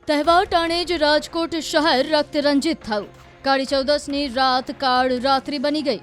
તહેવાર ટાણે જ રાજકોટ શહેર રક્તરંજિત થયું। કાળી ચૌદસની રાત કાળ રાત્રિ બની ગઈ।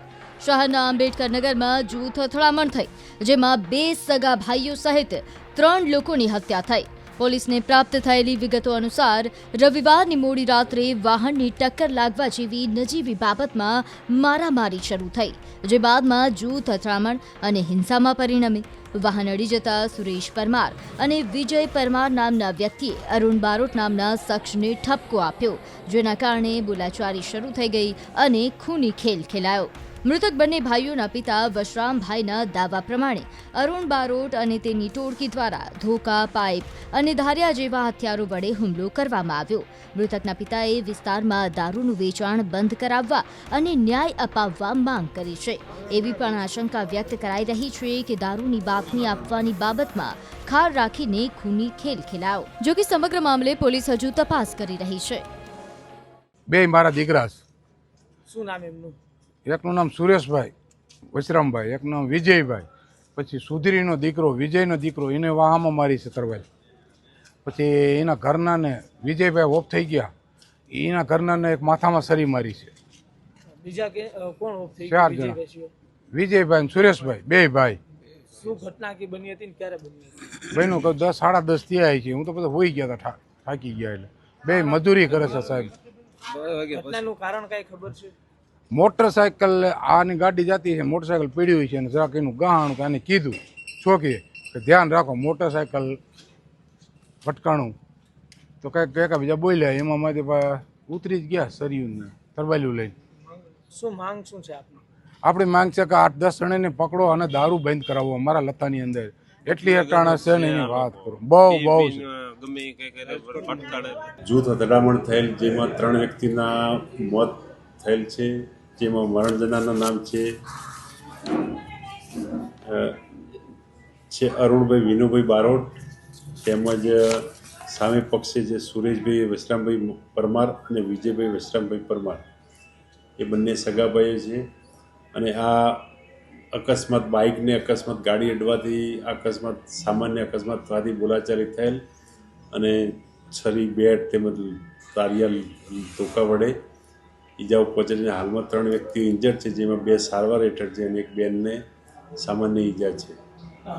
શહેરના આંબેડકર નગરમાં જૂથ અથડામણ થઈ, જેમાં 2 સગા ભાઈઓ સહિત 3 લોકોની હત્યા થઈ। પોલીસને પ્રાપ્ત થયેલી વિગતો અનુસાર રવિવારની મોડી રાત્રે વાહનની ટક્કર લાગવા જેવી નજીવી બાબતમાં મારામારી શરૂ થઈ, જે બાદમાં જૂથ અથડામણ અને હિંસામાં પરિણમી। વાહન અડી જતા સુરેશ પરમાર અને વિજય પરમાર નામના વ્યક્તિએ અરુણ બારોટ નામના શખ્સને ઠપકો આપ્યો, જેના કારણે બોલાચાલી શરૂ થઈ ગઈ અને ખૂની ખેલ ખેલાયો। મૃતક બંને ભાઈઓના પિતા વશરામભાઈના દાવા પ્રમાણે અરુણ બારોટ અને તેની ટોળકી દ્વારા ધોકા, પાઇપ અને ધારિયા જેવા હથિયારો વડે હુમલો કરવામાં આવ્યો। મૃતકના પિતાએ વિસ્તારમાં દારૂનું વેચાણ બંધ કરાવવા અને ન્યાય અપાવવા માંગ કરી છે। એવી પણ આશંકા વ્યક્ત કરાઈ રહી છે કે દારૂની બાતમી આપવાની બાબતમાં ખાર રાખીને ખૂની ખેલ ખેલાયો। જો કે સમગ્ર મામલે પોલીસ હજુ તપાસ કરી રહી છે। બે મારા દીકરા છે। શું નામ એમનું? એકનું નામ સુરેશભાઈ વશરામભાઈ, એકનું નામ વિજયભાઈ, પછી સુધીરીનો દીકરો વિજયનો દીકરો, એને વાહામાં મારી છે તરવાલ। પછી એના ઘરનાને વિજયભાઈ ઓફ થઈ ગયા, એના ઘરનાને એક માથામાં સરી મારી છે। બીજા કે કોણ ઓફ થઈ 4 જણા, વિજયભાઈ અને સુરેશભાઈ, 2 ભાઈ। શું ઘટના કે બની હતી ને ક્યારે બની હતી? ભાઈનું 10 સાડા 10 થયા છે। હું તો બધા હોઈ ગયા હતા, થાકી ગયા। એટલે 2 મજૂરી કરે છે સાહેબ। ઘટનાનું કારણ કઈ ખબર છે? મોટરસાયકલ આની ગાડી જતી છે, મોટરસાયકલ પીડી હોય છે અને જરાક એનું ગાહાણું કે આને કીધું છોકરીએ કે ધ્યાન રાખો, મોટરસાયકલ ભટકાણું તો કંઈક બીજા બોલ્યા, એમાં માંથી ઉતરી જ ગયા સરિયુંને તરબાલ્યું લઈને। શું માંગ શું છે આપની? આપણી માંગ છે કે 8-10 જણાને પકડો અને દારૂ બંધ કરાવો અમારા લતાની અંદર। એટલી અટાણા છે ને એની વાત કરો, બહુ જૂથ અથડામણ થયેલ, જેમાં 3 વ્યક્તિના મોત થયેલ છે, જેમાં મરણ જનારના નામ છે અરુણભાઈ વિનુભાઈ બારોટ, તેમજ સામે પક્ષે જે સુરેશભાઈ વશરામભાઈ પરમાર અને વિજયભાઈ વશરામભાઈ પરમાર, એ બંને સગાભાઈઓ છે। અને આ અકસ્માત બાઇકને અકસ્માત ગાડી અડવાથી અકસ્માત સામાન્ય અકસ્માત થવાથી બોલાચાલી થયેલ અને છરી, બેટ તેમજ તારિયા ધોકા વડે ઈજાઓ પહોંચેલી। હાલમાં 3 વ્યક્તિઓ ઇન્જર્ડ છે, જેમાં 2 સારવાર હેઠળ છે અને એક બેનને સામાન્ય ઈજા છે।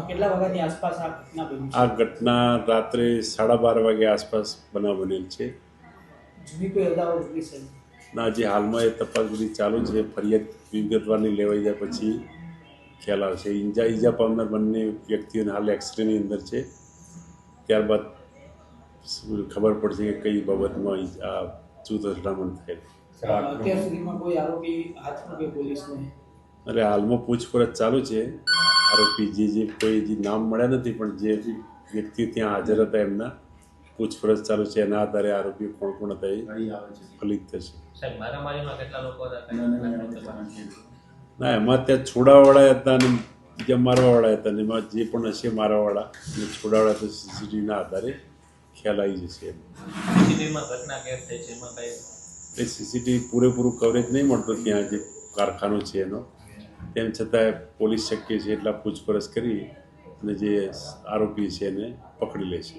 કેટલા વાગ્યાની આસપાસ આ ઘટના બની? આ ઘટના રાત્રે 12:30 વાગ્યા આસપાસ બનાવ બનેલ છે। જૂની કોઈ અદાવત વિશે ના, જે હાલમાં એ તપાસ બધી ચાલુ છે, ફરિયાદ વિગતવારની લેવાઈ જાય પછી ખ્યાલ આવશે। ઈજા પામનાર બંને વ્યક્તિઓને હાલ એક્સરેની અંદર છે, ત્યારબાદ ખબર પડશે કે કઈ બાબતમાં આ જૂથ અથડામણ થયેલ। અત્યાર સુધીમાં કોઈ આરોપી હાથમાં કે પોલીસને? અરે હાલમાં પૂછપરછ ચાલુ છે। આરોપી જે કોઈ નામ મળ્યા નથી, પણ જે વ્યક્તિ ત્યાં હાજર હતા એમના પૂછપરછ ચાલુ છે। એના આધારે આરોપીઓ કોણ હતા એ ફલિત થશે। ના, એમાં ત્યાં છોડાવાળા હતા અને બીજા મારવાવાળા હતા, અને એમાં જે પણ હશે મારવાવાળા અને છોડાવાળા તો સીસીટીવીના આધારે ખ્યાલ આવી જશે। એ સીસીટીવી પૂરેપૂરું કવરેજ નહીં મળતું ત્યાં જે કારખાનું છે એનો, તેમ છતાં પોલીસ શક્ય છે એટલા પૂછપરછ કરી અને જે આરોપી છે એને પકડી લેશે।